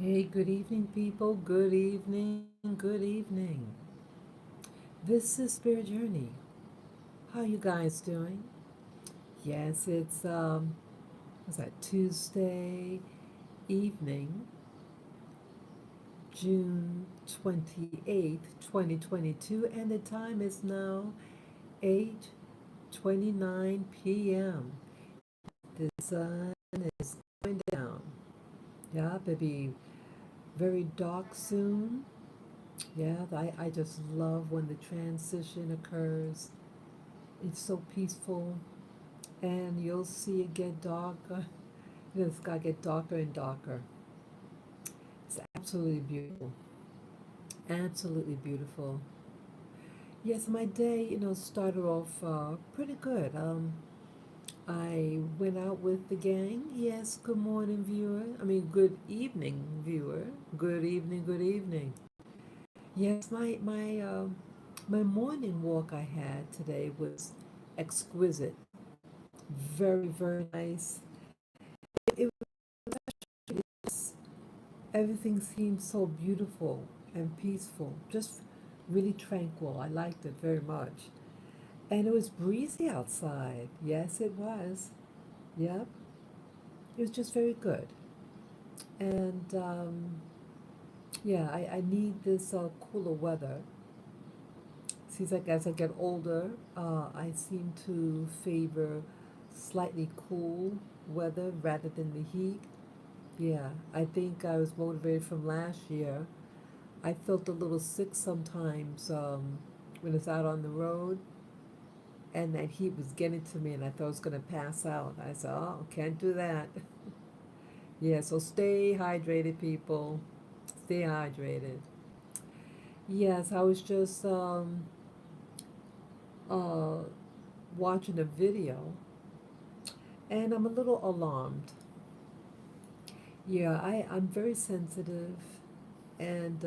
Hey, good evening, people. Good evening. Good evening. This is Spirit Journey. How you guys doing? Yes, it's what's that? Tuesday evening, June 28th, 2022, and the time is now 8:29 p.m. The sun is going down. Yeah, it'll be very dark soon. Yeah, I just love when the transition occurs. It's so peaceful, and you'll see it get darker. The sky get darker and darker. It's absolutely beautiful. Absolutely beautiful. Yes, my day, started off pretty good. I went out with the gang. Yes, good morning, viewer. I mean, good evening, viewer. Good evening, good evening. Yes, my morning walk I had today was exquisite. Very, very nice. It was, everything seemed so beautiful and peaceful, just really tranquil. I liked it very much. And it was breezy outside. Yes, it was. Yep. It was just very good. And yeah, I need this cooler weather. Seems like as I get older, I seem to favor slightly cool weather rather than the heat. Yeah, I think I was motivated from last year. I felt a little sick sometimes when it's out on the road, and that heat was getting to me, and I thought I was going to pass out. I said, "Oh, can't do that." Yeah, so stay hydrated, people. Stay hydrated. Yes, I was just uh, watching a video, and I'm a little alarmed. Yeah, I'm very sensitive, and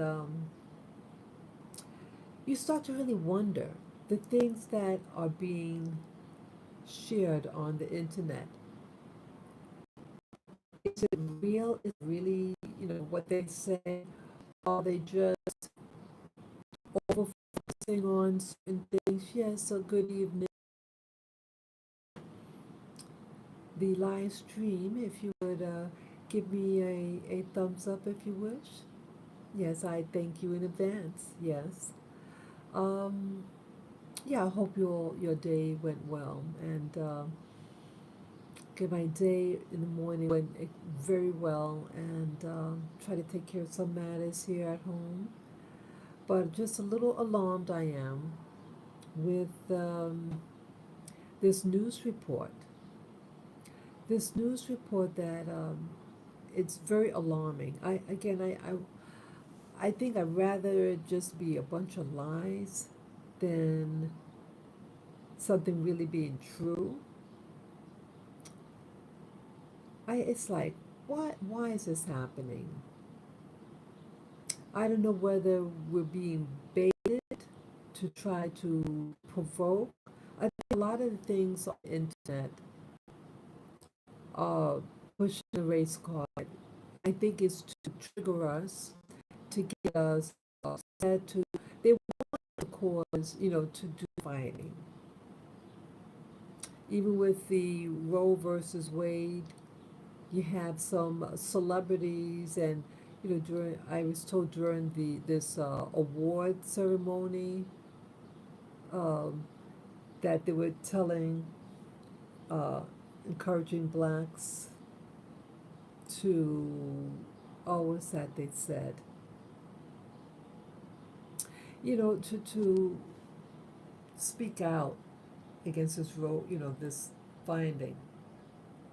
you start to really wonder the things that are being shared on the internet. Is it real? Is it really, what they say? Are they just over focusing on certain things? Yes, so good evening. The live stream, if you would give me a thumbs up if you wish. Yes, I thank you in advance. Yes. Um, yeah, I hope your day went well. And okay, my day in the morning went very well, and try to take care of some matters here at home. But just a little alarmed I am with this news report. This news report that it's very alarming. I think I'd rather it just be a bunch of lies than something really being true. It's like, what? Why is this happening? I don't know whether we're being baited to try to provoke. I think a lot of the things on the internet are pushing the race card. I think it's to trigger us, to get us upset, to they want to cause, to do fighting. Even with the Roe versus Wade, you have some celebrities, and during I was told during the this award ceremony, um, that they were telling, uh, encouraging blacks to, oh, what's that they said, to speak out against this road, this finding.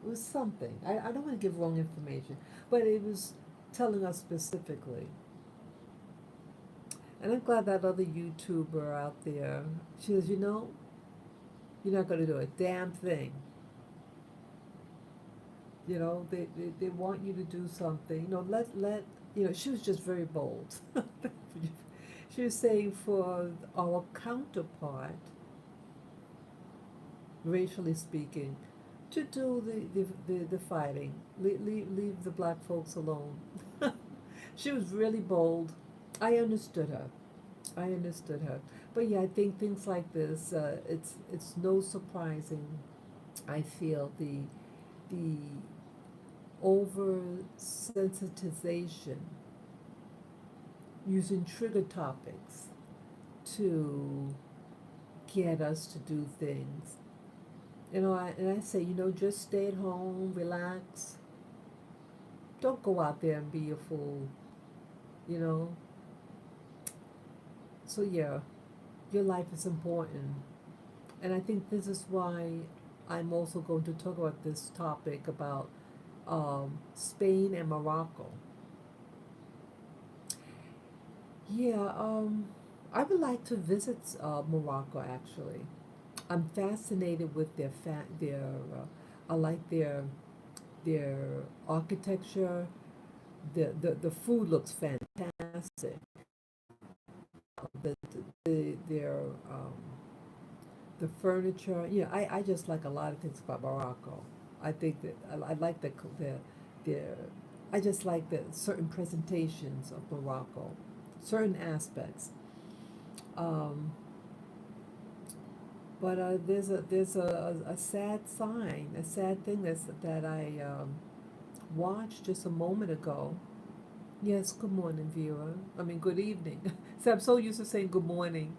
It was something. I don't want to give wrong information, but it was telling us specifically. And I'm glad that other YouTuber out there, she says, you're not going to do a damn thing. They want you to do something. She was just very bold. She was saying for our counterpart, racially speaking, to do the fighting. Leave the black folks alone. She was really bold. I understood her. I understood her. But yeah, I think things like this, it's no surprising. I feel the oversensitization using trigger topics to get us to do things. And I say, just stay at home, relax. Don't go out there and be a fool, you know. So yeah, your life is important. And I think this is why I'm also going to talk about this topic about Spain and Morocco. Yeah, I would like to visit Morocco actually. I'm fascinated with I like their architecture. The food looks fantastic. Their the furniture. I just like a lot of things about Morocco. I think that I like the I just like the certain presentations of Morocco, certain aspects. Um, but there's a sad sign, a sad thing that I watched just a moment ago. Yes, good morning, viewer. I mean, good evening. So I'm so used to saying good morning.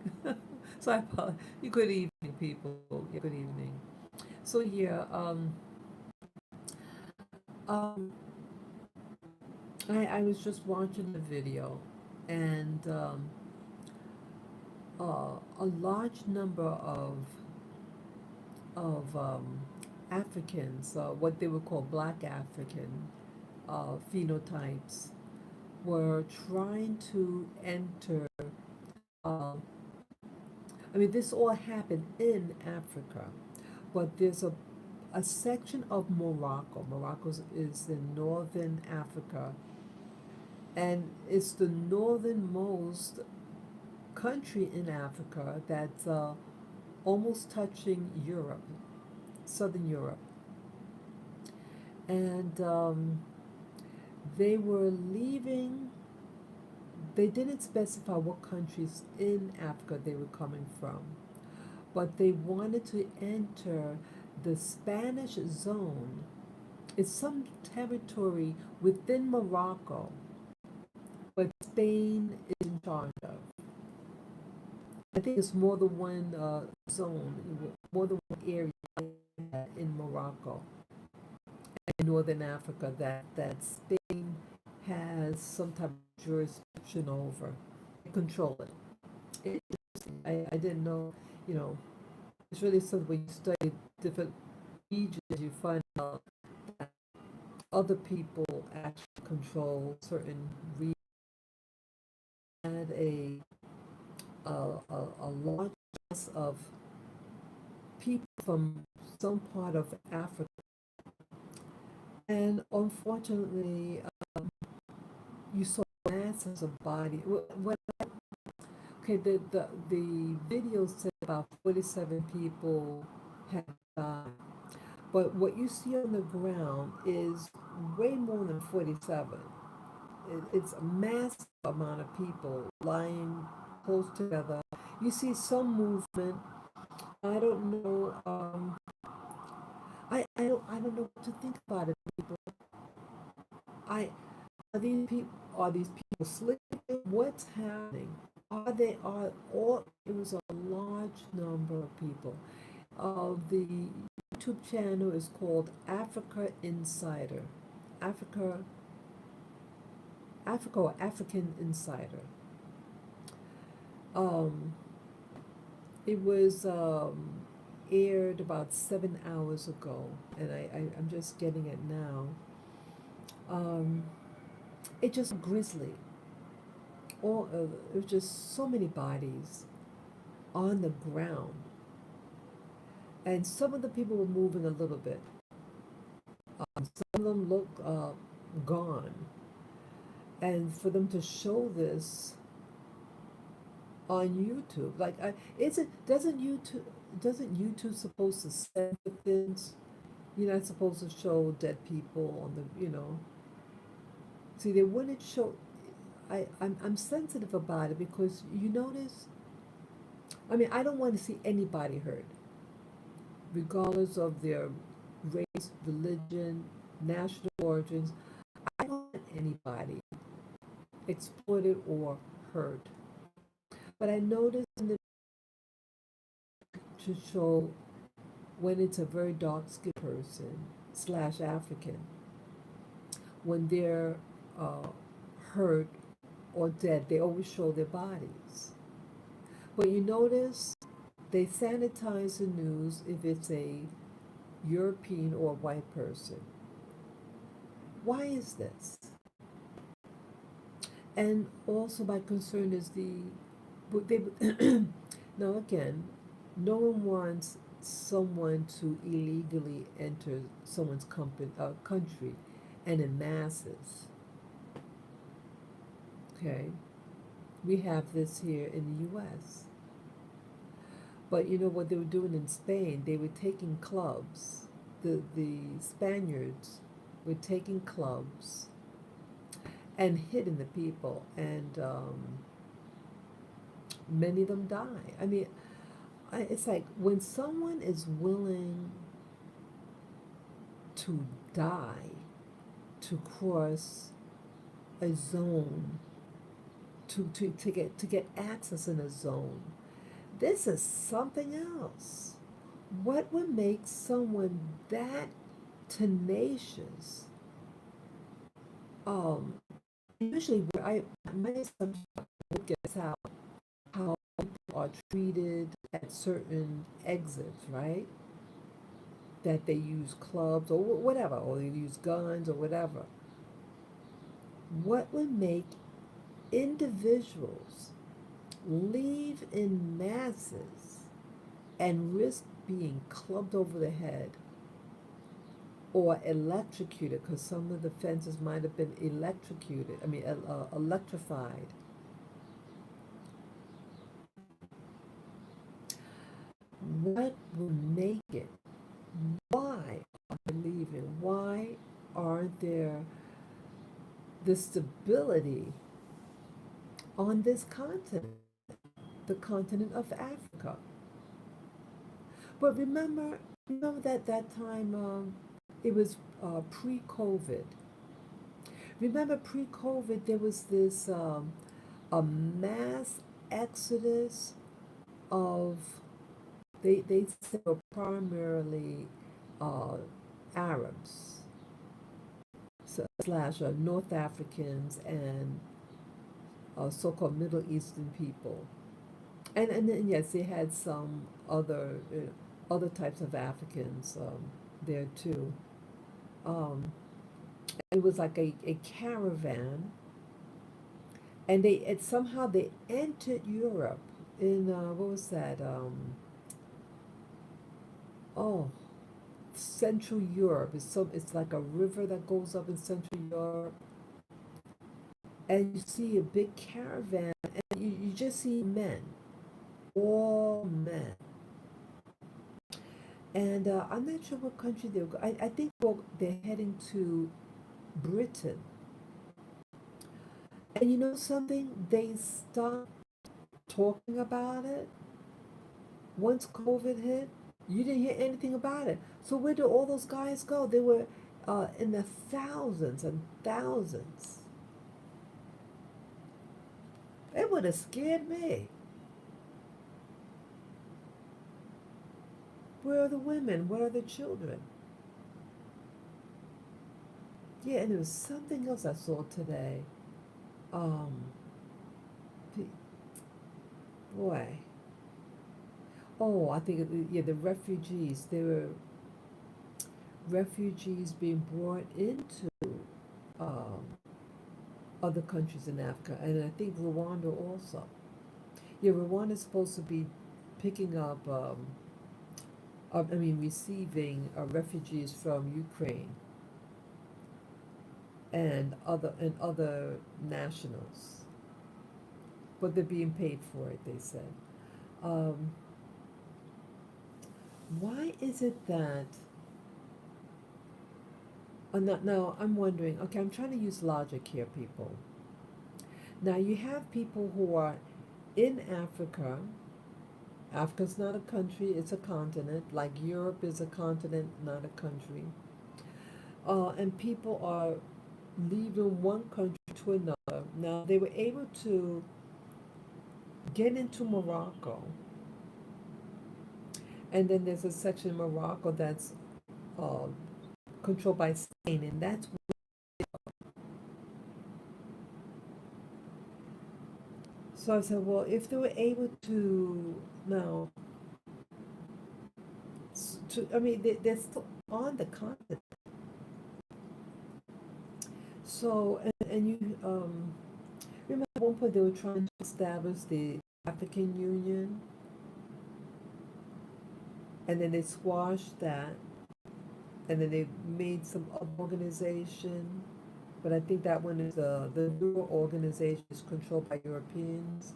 So I apologize. Good evening, people. Yeah, good evening. So yeah, um, I was just watching the video, and a large number of Africans, what they would call Black African phenotypes, were trying to enter. Uh, I mean, this all happened in Africa, but there's a section of Morocco. Morocco is in northern Africa, and it's the northernmost country in Africa that's almost touching Europe, southern Europe. And they were leaving, they didn't specify what countries in Africa they were coming from, but they wanted to enter the Spanish zone. It's some territory within Morocco, but Spain is in charge of. I think it's more than one zone, more than one area in Morocco and Northern Africa that Spain has some type of jurisdiction over, control it. I didn't know, you know, it's really something when you study different regions, you find out that other people actually control certain regions. Had a large mass of people from some part of Africa, and unfortunately, you saw masses of bodies. Okay, the video said about 47 people had died, but what you see on the ground is way more than 47. It's a massive amount of people lying close together. You see some movement. I don't know. I don't know what to think about it. People, I are these people sleeping? What's happening? Are all? It was a large number of people. The YouTube channel is called Africa Insider. Africa, Africa or African Insider. Um, it was aired about 7 hours ago, and I'm just getting it now. Um, it just grisly. All it was just so many bodies on the ground, and some of the people were moving a little bit. Some of them look gone, and for them to show this on YouTube, like, isn't doesn't YouTube supposed to censor things? You're not supposed to show dead people on the. See, they wouldn't show. I'm sensitive about it because you notice, I mean, I don't want to see anybody hurt, regardless of their race, religion, national origins. I don't want anybody exploited or hurt. But I noticed in the to show when it's a very dark skinned person slash African, when they're uh, hurt or dead, they always show their bodies. But you notice they sanitize the news if it's a European or white person. Why is this? And also, my concern is they, now again, no one wants someone to illegally enter someone's country and in masses. Okay, we have this here in the U.S. But you know what they were doing in Spain? They were taking clubs. The Spaniards were taking clubs and hitting the people, and many of them die. I mean, it's like when someone is willing to die to cross a zone, to get access in a zone, this is something else. What would make someone that tenacious? Um, Usually, where my assumption look at how people are treated at certain exits, right? That they use clubs or whatever, or they use guns or whatever. What would make individuals leave in masses and risk being clubbed over the head or electrocuted, because some of the fences might have been electrocuted, electrified? What would make it? Why are they leaving? Why aren't there the stability on this continent, the continent of Africa? But remember that time, it was pre-COVID. Remember pre-COVID, there was this a mass exodus of, they said were primarily uh, Arabs, so, slash North Africans and so-called Middle Eastern people. And then yes, they had some other types of Africans there too. Um, it was like a caravan, and somehow they entered Europe in what was that? Oh, Central Europe. It's like a river that goes up in Central Europe, and you see a big caravan, and you just see men, all men. And I'm not sure what country they're going. I think they're heading to Britain. And you know something? They stopped talking about it once COVID hit. You didn't hear anything about it. So where did all those guys go? They were in the thousands and thousands. It would have scared me. Where are the women? Where are the children? Yeah, and there was something else I saw today. Um, Boy. Oh, I think yeah, the refugees. There were refugees being brought into um, other countries in Africa, and I think Rwanda also. Yeah, Rwanda is supposed to be picking up, receiving refugees from Ukraine and other nationals, but they're being paid for it. They said. Um, why is it that? Now I'm wondering. Okay, I'm trying to use logic here, people. Now you have people who are in Africa. Africa's not a country, it's a continent, like Europe is a continent, not a country. And people are leaving one country to another. Now, they were able to get into Morocco, and then there's a section in Morocco that's uh, controlled by Spain, and that's so I said, well, if they were able to now, I mean, they're still on the continent. So, and you remember at one point they were trying to establish the African Union, and then they squashed that, and then they made some other organization. But I think that one is the newer organization is controlled by Europeans.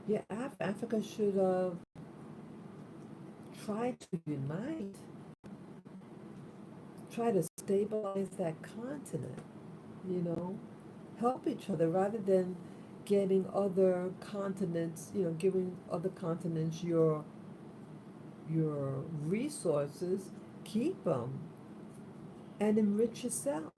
Yeah, Africa should try to unite, try to stabilize that continent, you know, help each other rather than getting other continents, giving other continents your resources, keep them and enrich yourself.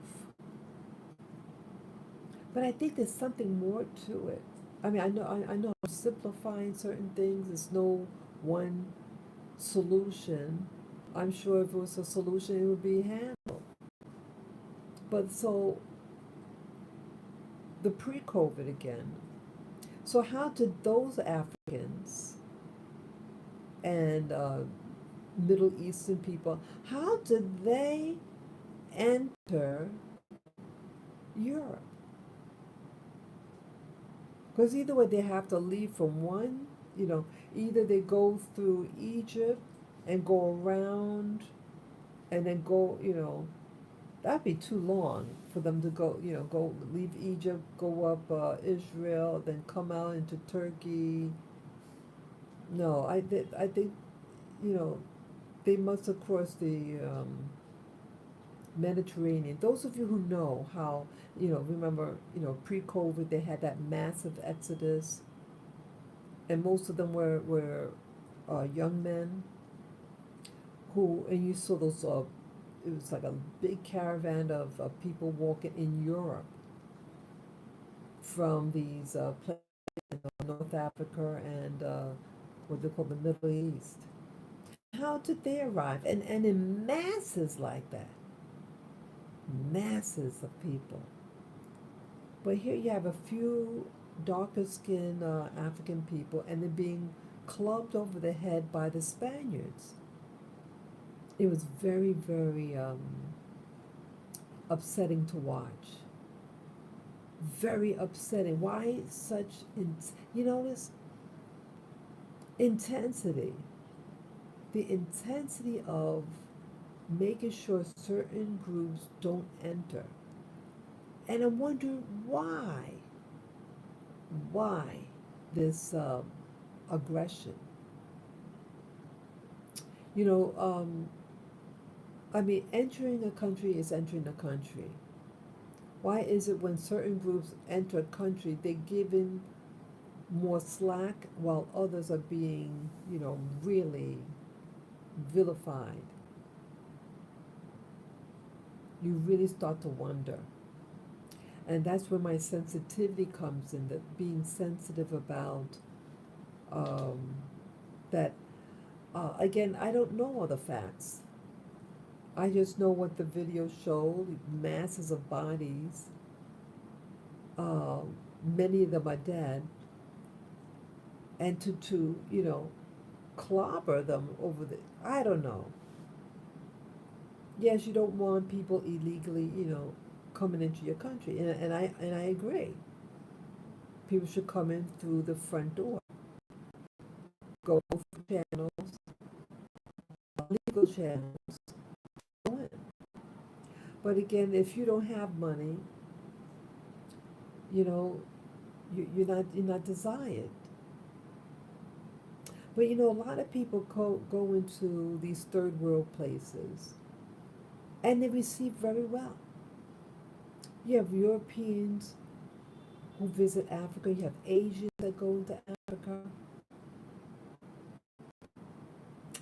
But I think there's something more to it. I mean, I know I'm simplifying certain things. There's no one solution. I'm sure if it was a solution, it would be handled. But so the pre-COVID again. So how did those Africans and Middle Eastern people, how did they enter Europe? Because either way, they have to leave from one, either they go through Egypt and go around and then go, that'd be too long for them to go leave Egypt, go up Israel, then come out into Turkey. No, I think, you know, they must have crossed the Mediterranean. Those of you who know how, remember, pre-COVID, they had that massive exodus, and most of them were young men who, and you saw those, it was like a big caravan of people walking in Europe from these places in North Africa and what they call the Middle East. How did they arrive? And in masses like that, masses of people. But here you have a few darker skinned African people, and they're being clubbed over the head by the Spaniards. It was very, very upsetting to watch. Very upsetting. Why such, this intensity? The intensity of making sure certain groups don't enter. And I wonder why. Why this aggression? You know, I mean, entering a country is entering a country. Why is it when certain groups enter a country, they're given more slack while others are being, really vilified? You really start to wonder. And that's where my sensitivity comes in, that being sensitive about um, that. Again, I don't know all the facts. I just know what the video showed, masses of bodies. Uh, Many of them are dead. And to clobber them over I don't know. Yes, you don't want people illegally, coming into your country. And I agree. People should come in through the front door, go through channels, legal channels, go in. But again, if you don't have money, you know, you're not desired. But a lot of people go into these third world places, and they receive very well. You have Europeans who visit Africa. You have Asians that go into Africa,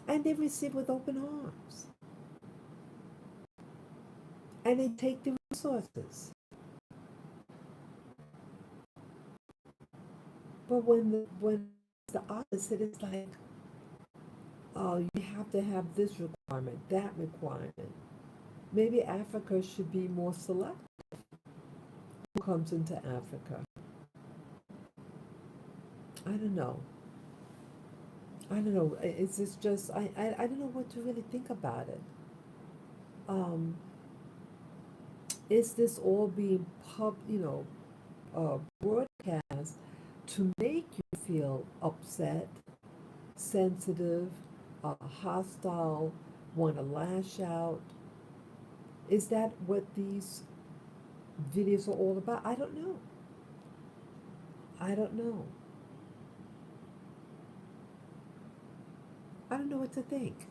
and they receive with open arms, and they take the resources. But when the opposite is like, oh, you have to have this requirement, that requirement. Maybe Africa should be more select who comes into Africa. I don't know. I don't know. It's just I don't know what to really think about it. Um, is this all being broadcast to make you feel upset, sensitive, hostile, want to lash out? Is that what these videos are all about? I don't know. I don't know. I don't know what to think.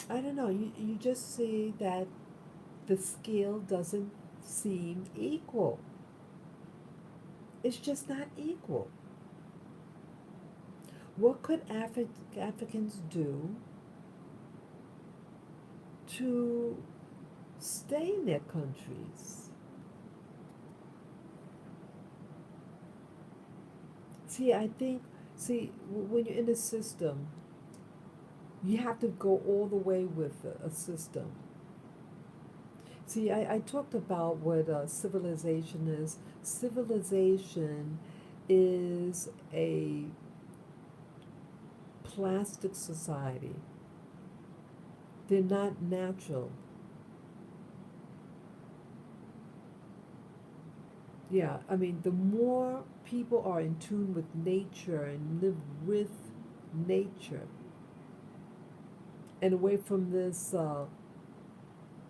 I don't know. You just see that the scale doesn't seem equal. It's just not equal. What could Africans do to stay in their countries? See, I think, when you're in a system, you have to go all the way with a system. See, I talked about what civilization is. Civilization is a plastic society. They're not natural. Yeah, I mean, the more people are in tune with nature and live with nature and away from this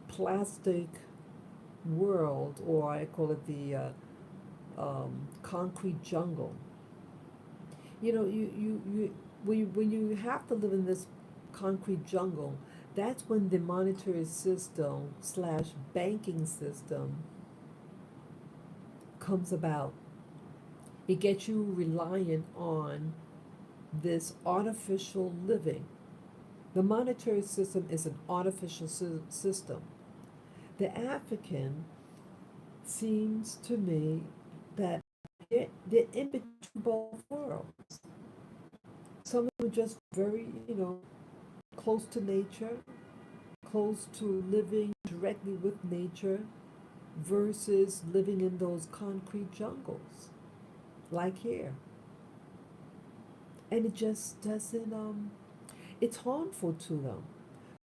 plastic world, or I call it the concrete jungle. When you have to live in this concrete jungle, that's when the monetary system slash banking system comes about. It gets you reliant on this artificial living. The monetary system is an artificial system. The African seems to me that they're in between both worlds. Some of them are just very, close to nature, close to living directly with nature versus living in those concrete jungles like here. And it just doesn't, it's harmful to them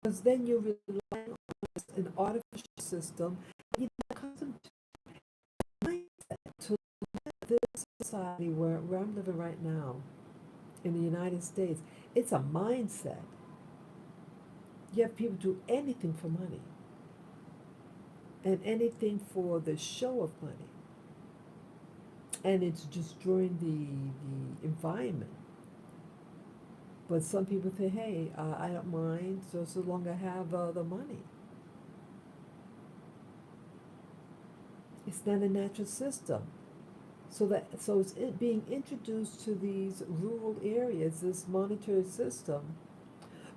because then you're relying on an artificial system and you're not accustomed to this society where I'm living right now in the United States. It's a mindset. You have people do anything for money and anything for the show of money. And it's destroying the environment. But some people say, hey, I don't mind so long I have the money. It's not a natural system. So it's being introduced to these rural areas, this monetary system,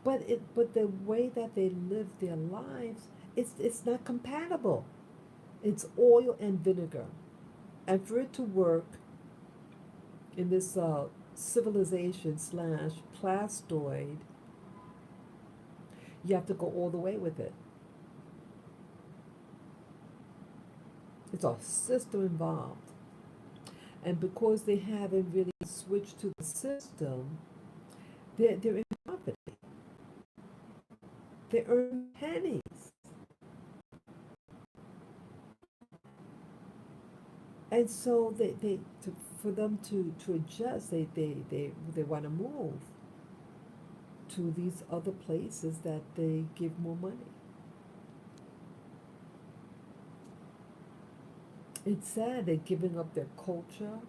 but the way that they live their lives, it's not compatible. It's oil and vinegar, and for it to work in this civilization slash plastoid, you have to go all the way with it. It's a system involved. And because they haven't really switched to the system, they're in poverty. They earn pennies. And so for them to adjust, they want to move to these other places that they give more money. It's sad they're giving up their culture.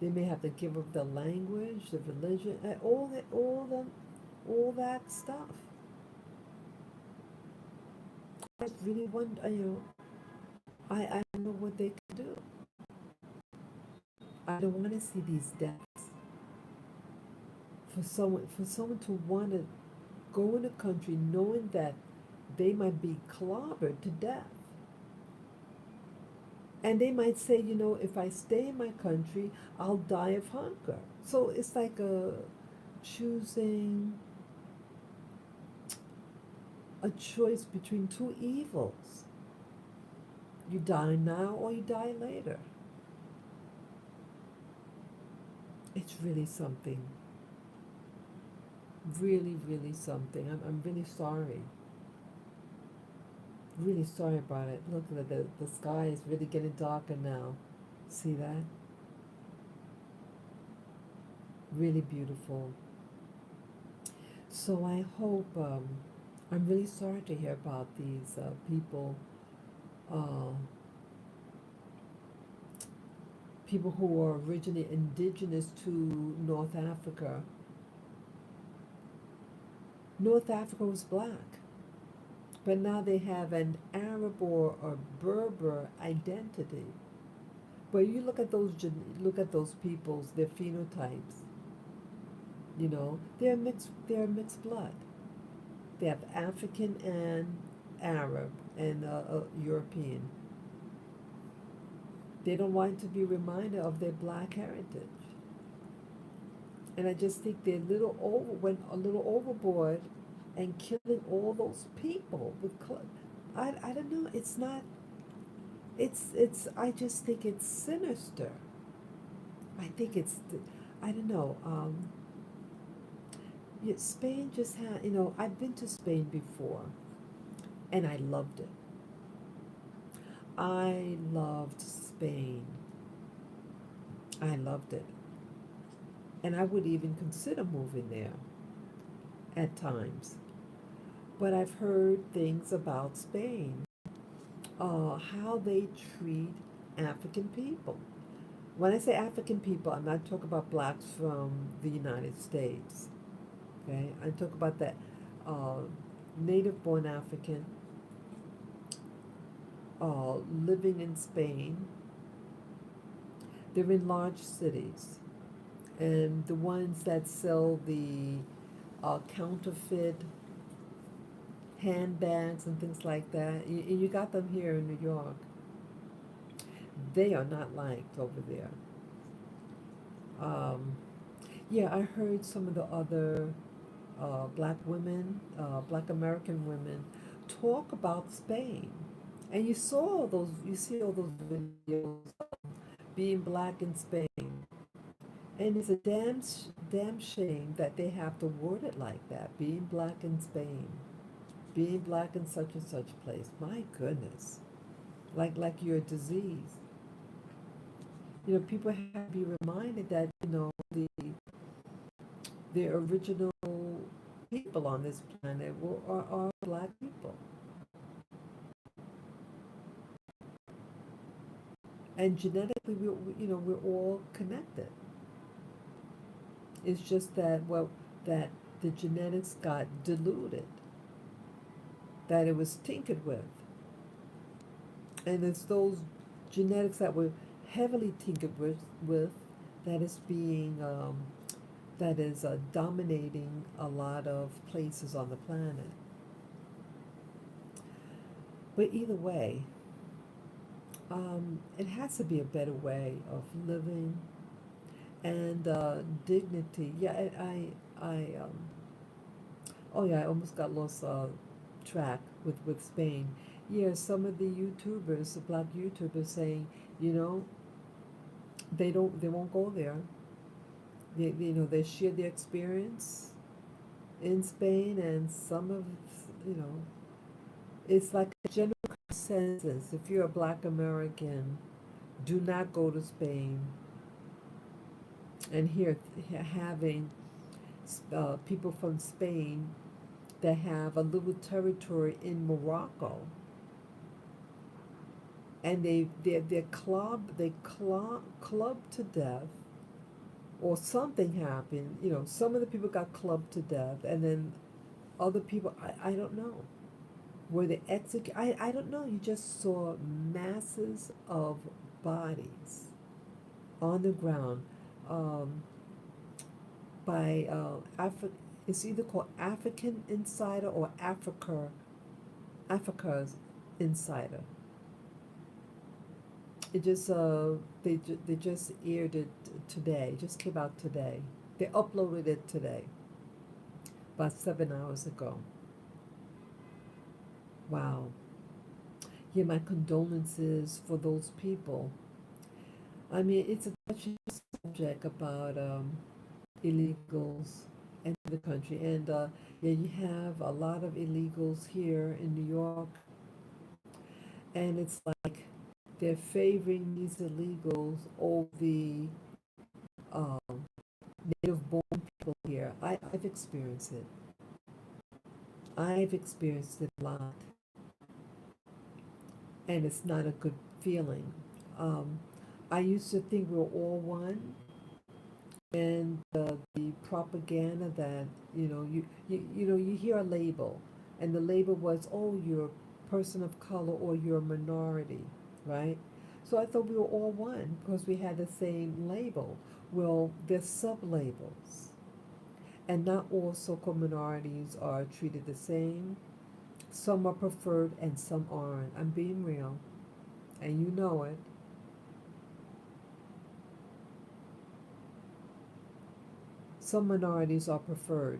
They may have to give up their language, their religion, and all that stuff. I really wonder, I don't know what they can do. I don't want to see these deaths. For someone to want to go in a country knowing that they might be clobbered to death. And they might say, if I stay in my country, I'll die of hunger. So it's like choosing a choice between two evils. You die now or you die later. It's really something. Really, really something. I'm really sorry. Really sorry about it. Look, the sky is really getting darker now. See that? Really beautiful. So I hope, I'm really sorry to hear about these people, uh, people who are originally indigenous to North Africa. North Africa was black, but now they have an Arab or Berber identity. But you look at those peoples, their phenotypes. They're mixed blood. They have African and Arab and European. They don't want to be reminded of their black heritage. And I just think they're went a little overboard and killing all those people with I don't know. It's not. It's. I just think it's sinister. I think I don't know. Yeah, Spain just had. I've been to Spain before, and I loved it. I loved Spain. I loved it, and I would even consider moving there at times. But I've heard things about Spain, how they treat African people. When I say African people, I'm not talking about blacks from the United States. Okay, I talk about that uh, native-born African living in Spain. They're in large cities, and the ones that sell the counterfeit handbags and things like that. You got them here in New York. They are not liked over there. Um, yeah, I heard some of the other black women, black American women, talk about Spain. And you see all those videos being black in Spain. And it's a damn shame that they have to word it like that, being black in Spain, being black in such and such place. My goodness. Like you're a disease. People have to be reminded that, the original people on this planet are black people. And genetically, we're all connected. It's just that, well, that the genetics got diluted, that it was tinkered with. And it's those genetics that were heavily tinkered with that is dominating a lot of places on the planet. But either way, it has to be a better way of living and dignity. Yeah, oh yeah, I almost got lost track with Spain. Yeah, some of the YouTubers, the black YouTubers, saying, you know, they won't go there. They share their experience in Spain, and some of, you know, it's like a general consensus. If you're a black American, do not go to Spain. And here, having people from Spain that have a little territory in Morocco, and clubbed to death, or something happened. Some of the people got clubbed to death, and then other people, I don't know. where they execute. I don't know. You just saw masses of bodies on the ground um, by It's either called African Insider or Africa's Insider. It just they just aired it today. It just came out today. They uploaded it today, about 7 hours ago. Wow. Yeah, my condolences for those people. I mean, it's a touchy subject about illegals in the country, and yeah, you have a lot of illegals here in New York, and it's like they're favoring these illegals over the um, native born people here. I've experienced it. I've experienced it a lot, and it's not a good feeling. Um, I used to think we were all one, and the propaganda that you hear a label, and the label was, oh, you're a person of color or you're a minority, right? So I thought we were all one because we had the same label. Well, there's sub labels, and not all so-called minorities are treated the same. Some are preferred and some aren't. I'm being real, and you know it. Some minorities are preferred,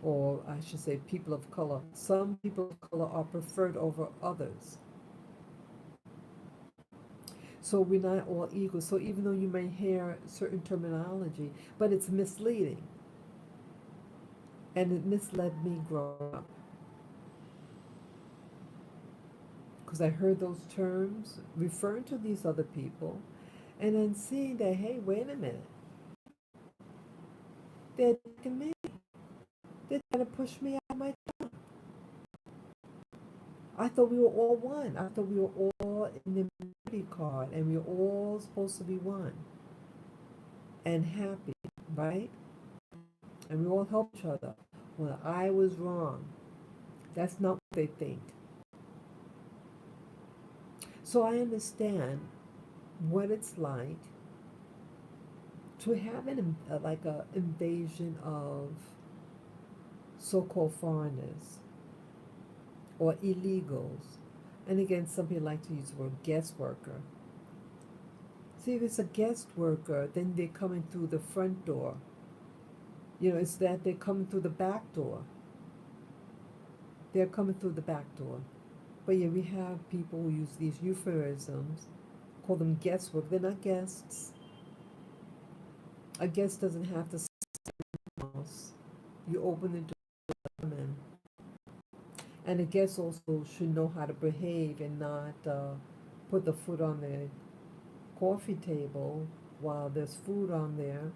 or I should say people of color. Some people of color are preferred over others. So we're not all equal. So even though you may hear certain terminology, but it's misleading. And it misled me growing up. Because I heard those terms referring to these other people, and then seeing that, hey, wait a minute, they're attacking me. They're trying to push me out of my job. I thought we were all one. I thought we were all in the community card, and we were all supposed to be one and happy, right? And we all help each other. Well, I was wrong. That's not what they think. So I understand what it's like to have like a invasion of so-called foreigners or illegals. And again, some people like to use the word guest worker. See, if it's a guest worker, then they're coming through the front door. It's that they're coming through the back door. They're coming through the back door. But yeah, we have people who use these euphemisms, call them guest work. They're not guests. A guest doesn't have to sit in the house. You open the door to come in. And a guest also should know how to behave and not put the foot on the coffee table while there's food on there,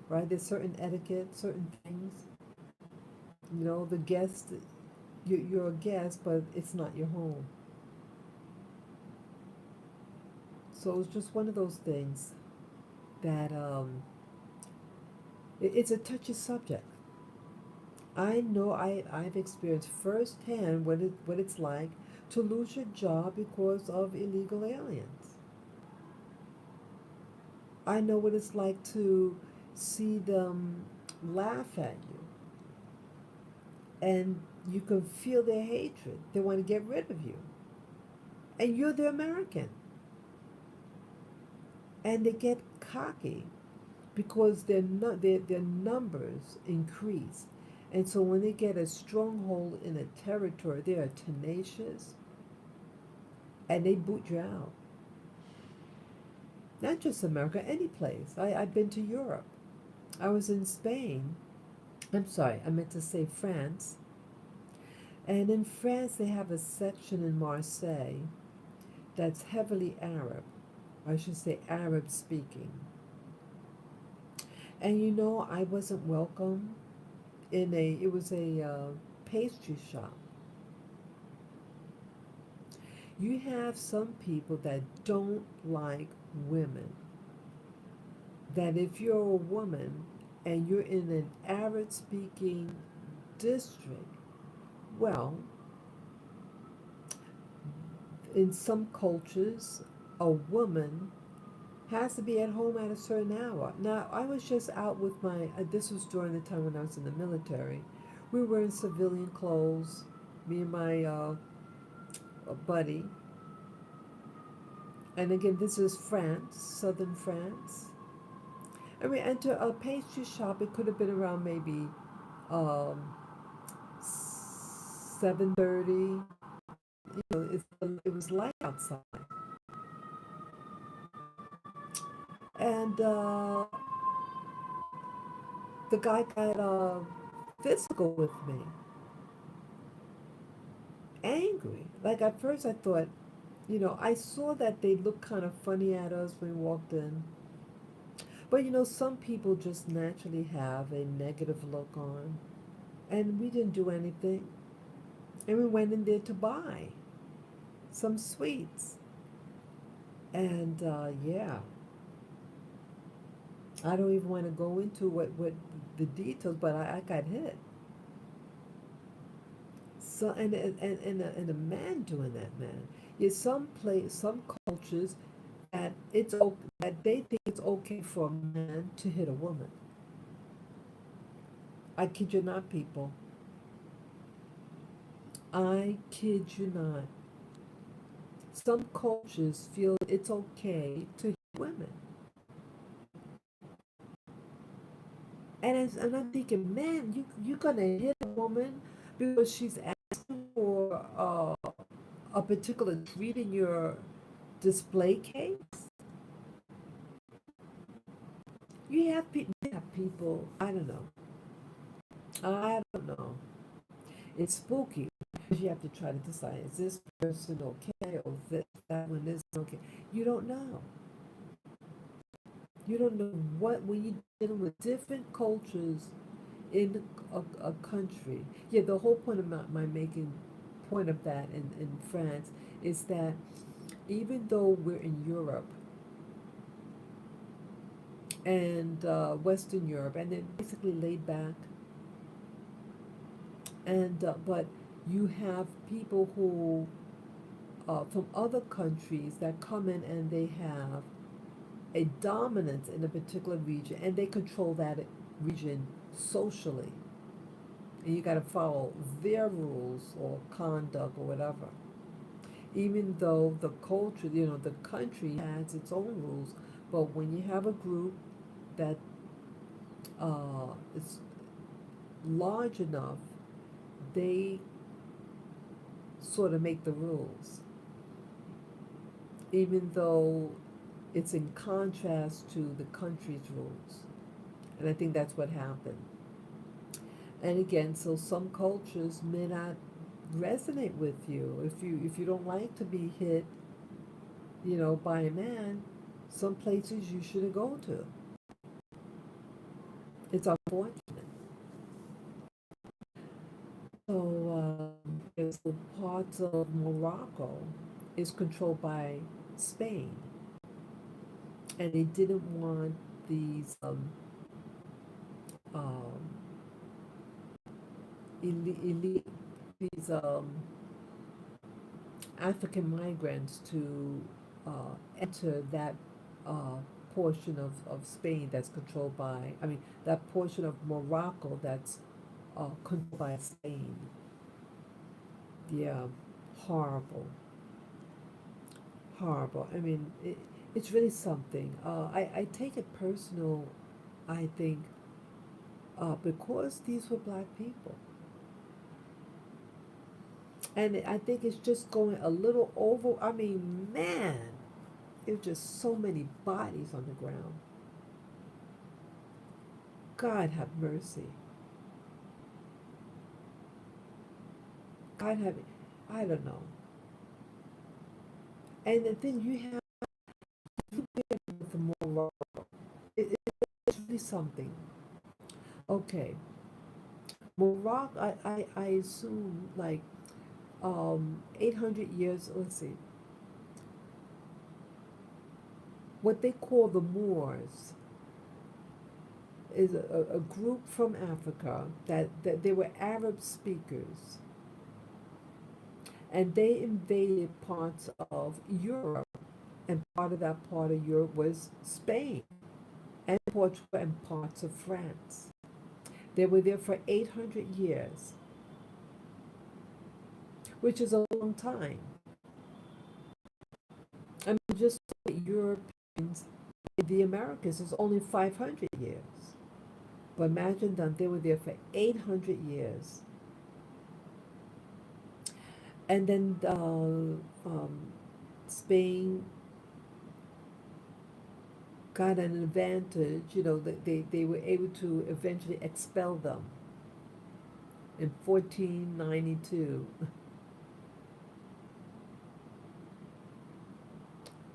right? There's certain etiquette, certain things. The guest, you're a guest, but it's not your home. So it's just one of those things that it's a touchy subject. I know I've experienced firsthand what it's like to lose your job because of illegal aliens. I know what it's like to see them laugh at you, and you can feel their hatred. They want to get rid of you. And you're the American. And they get cocky because their numbers increase. And so when they get a stronghold in a territory, they are tenacious and they boot you out. Not just America, any place. I've been to Europe. I was in Spain. I'm sorry, I meant to say France. And in France, they have a section in Marseille that's heavily Arab. I should say Arab speaking. And I wasn't welcome it was a pastry shop. You have some people that don't like women. That if you're a woman and you're in an Arab speaking district. Well, in some cultures, a woman has to be at home at a certain hour. Now, I was just out with this was during the time when I was in the military. We were in civilian clothes, me and my buddy. And again, this is France, southern France. And we entered a pastry shop. It could have been around maybe um, 7:30. It was light outside. And the guy got physical with me, angry. Like at first I thought, I saw that they looked kind of funny at us when we walked in. But some people just naturally have a negative look on. And we didn't do anything. And we went in there to buy some sweets. And yeah, I don't even want to go into what the details, but I got hit. So and a man doing that, man. Yeah, some cultures that they think it's okay for a man to hit a woman. I kid you not, people. I kid you not. Some cultures feel it's okay to hit women, and I'm thinking, man, you're gonna hit a woman because she's asking for a particular treat in your display case. You have people. I don't know. I don't know. It's spooky because you have to try to decide, is this person okay or that one is okay. You don't know. You don't know what when you're dealing with different cultures in a country. Yeah, the whole point of my making point of that in France is that even though we're in Europe and Western Europe, and they're basically laid back, and but you have people who from other countries that come in and they have a dominance in a particular region and they control that region socially. And you got to follow their rules or conduct or whatever. Even though the culture, the country has its own rules, but when you have a group that is large enough, they sort of make the rules, even though it's in contrast to the country's rules. And I think that's what happened. And again, so some cultures may not resonate with you. If you don't like to be hit, by a man, some places you shouldn't go to. It's unfortunate. So, there's the parts of Morocco is controlled by Spain, and they didn't want these um, elite these African migrants to enter that uh, portion of Spain that's controlled by, I mean, that portion of Morocco that's controlled by Spain. Yeah, horrible, horrible. I mean, it's really something. I take it personal, I think, because these were black people. And I think it's just going a little over. I mean, man, there's just so many bodies on the ground. God have mercy. God have, I don't know. And then you have the moral. It's really something. Okay, Morocco. I assume like 800 years. Let's see. What they call the Moors. is a group from Africa that they were Arab speakers, and they invaded parts of Europe, and part of that part of Europe was Spain and Portugal and parts of France. They were there for 800 years, which is a long time. I mean, just Europeans in the Americas is only 500 years. But imagine that they were there for 800 years. And then Spain got an advantage, that they were able to eventually expel them in 1492.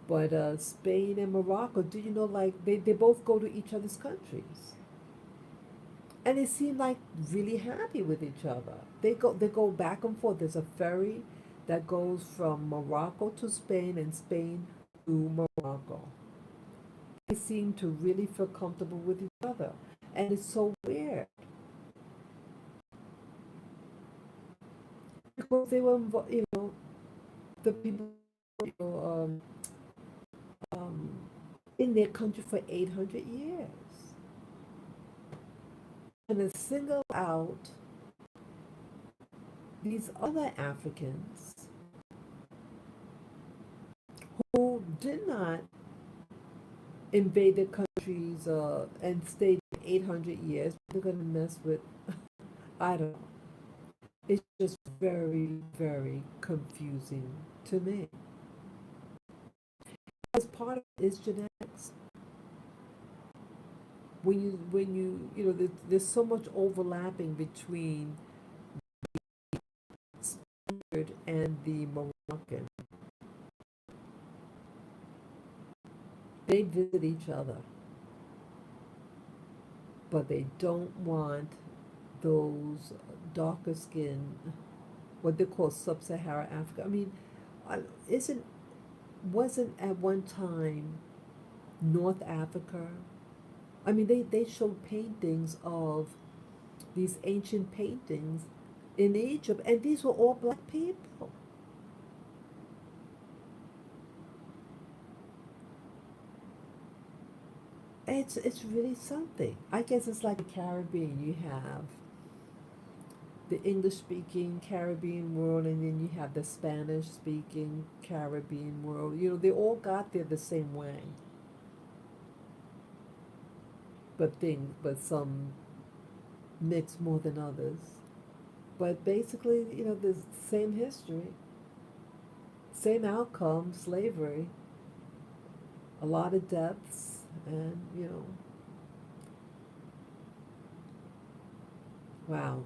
But Spain and Morocco, do you know, like, they both go to each other's countries. And they seem like really happy with each other. They go back and forth. There's a ferry that goes from Morocco to Spain and Spain to Morocco. They seem to really feel comfortable with each other. And it's so weird because they were, the people, you know, um, in their country for 800 years. And to single out these other Africans who did not invade the countries and stayed 800 years, they're going to mess with, I don't know. It's just very, very confusing to me. As part of it is genetics. There's so much overlapping between Spaniard and the Moroccan. They visit each other, but they don't want those darker skin, what they call sub-Saharan Africa. I mean, isn't wasn't at one time North Africa? I mean, they showed paintings of these ancient paintings in Egypt, and these were all black people. It's really something. I guess it's like the Caribbean. You have the English speaking Caribbean world, and then you have the Spanish speaking Caribbean world. They all got there the same way, but some mix more than others. But basically, the same history, same outcome, slavery, a lot of deaths, and wow.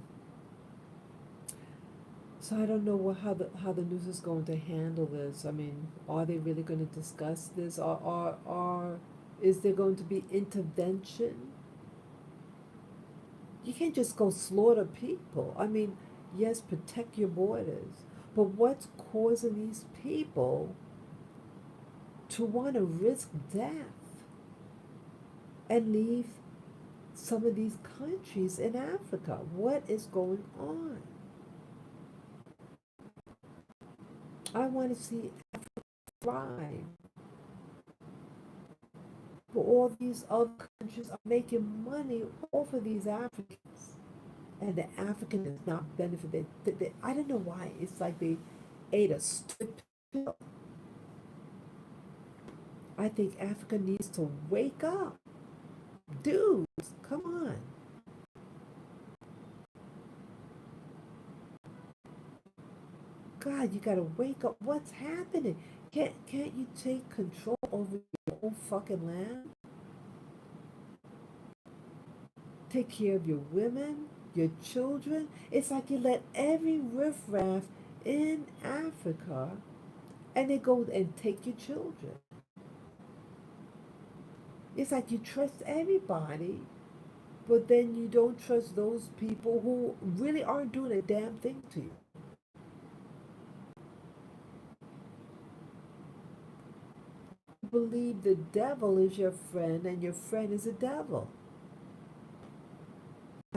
So I don't know how the news is going to handle this. I mean, are they really going to discuss this, or is there going to be intervention? You can't just go slaughter people. I mean, yes, protect your borders, but what's causing these people to want to risk death and leave some of these countries in Africa? What is going on? I want to see Africa thrive. But all these other countries are making money off of these Africans. And the African is not benefiting. I don't know why. It's like they ate a stupid pill. I think Africa needs to wake up. Dudes, come on. God, you gotta wake up. What's happening? Can't you take control over your own fucking land? Take care of your women, your children. It's like you let every riffraff in Africa, and they go and take your children. It's like you trust everybody, but then you don't trust those people who really aren't doing a damn thing to you. Believe the devil is your friend and your friend is a devil.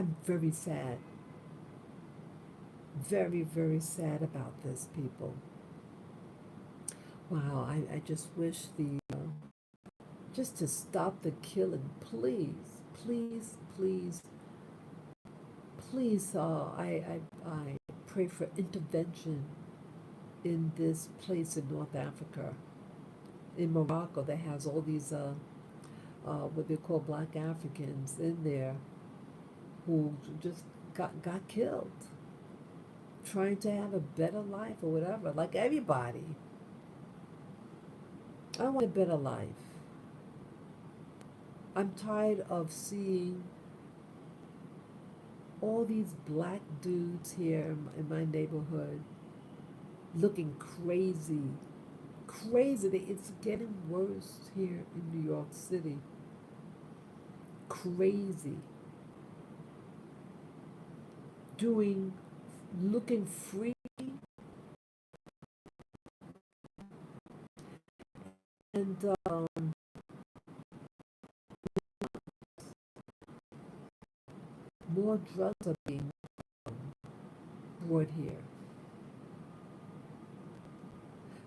I'm very sad, very, very sad about this, people. Wow, I just wish just to stop the killing, please, please, please, please. I pray for intervention in this place in North Africa, in Morocco, that has all these what they call black Africans in there who just got killed trying to have a better life or whatever. Like everybody, I want a better life. I'm tired of seeing all these black dudes here in my neighborhood looking crazy. Crazy. It's getting worse here in New York City. Crazy. Doing, looking free and more drugs are being brought here.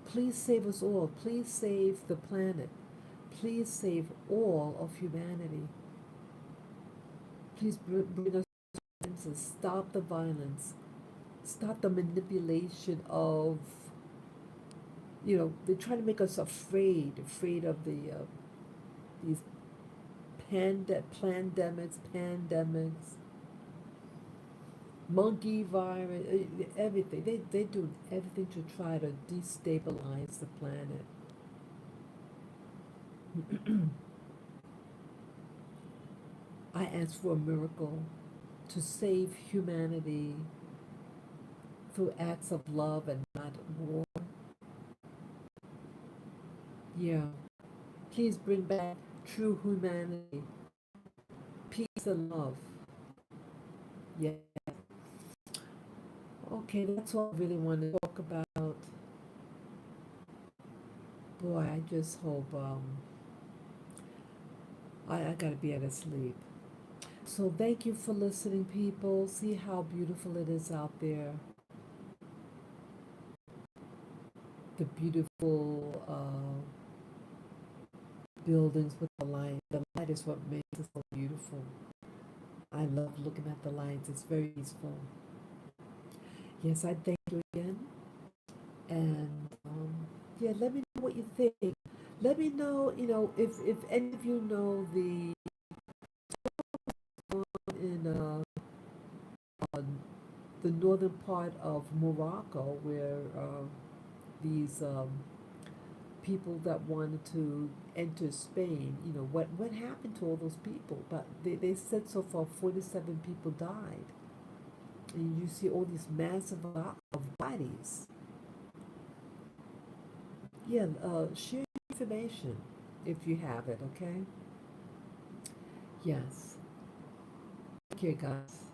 Please save us all. Please save the planet. Please save all of humanity. Please bring us to stop the violence, stop the manipulation of, they try to make us afraid of these pandemics, monkey virus, everything. They do everything to try to destabilize the planet. I ask for a miracle to save humanity through acts of love and not war. Yeah. Please bring back true humanity, peace and love. Yeah. Okay, that's all I really want to talk about. Boy, I just hope I gotta be able to sleep. So thank you for listening, people. See how beautiful it is out there. The beautiful buildings with the light. The light is what makes it so beautiful. I love looking at the lights. It's very peaceful. Yes, I thank you again. And yeah, let me know what you think. Let me know, if any of you know in uh, the northern part of Morocco where these people that wanted to enter Spain, what happened to all those people? But they said so far 47 people died. And you see all these massive of bodies. Yeah, share information if you have it, okay? Yes. Okay, guys.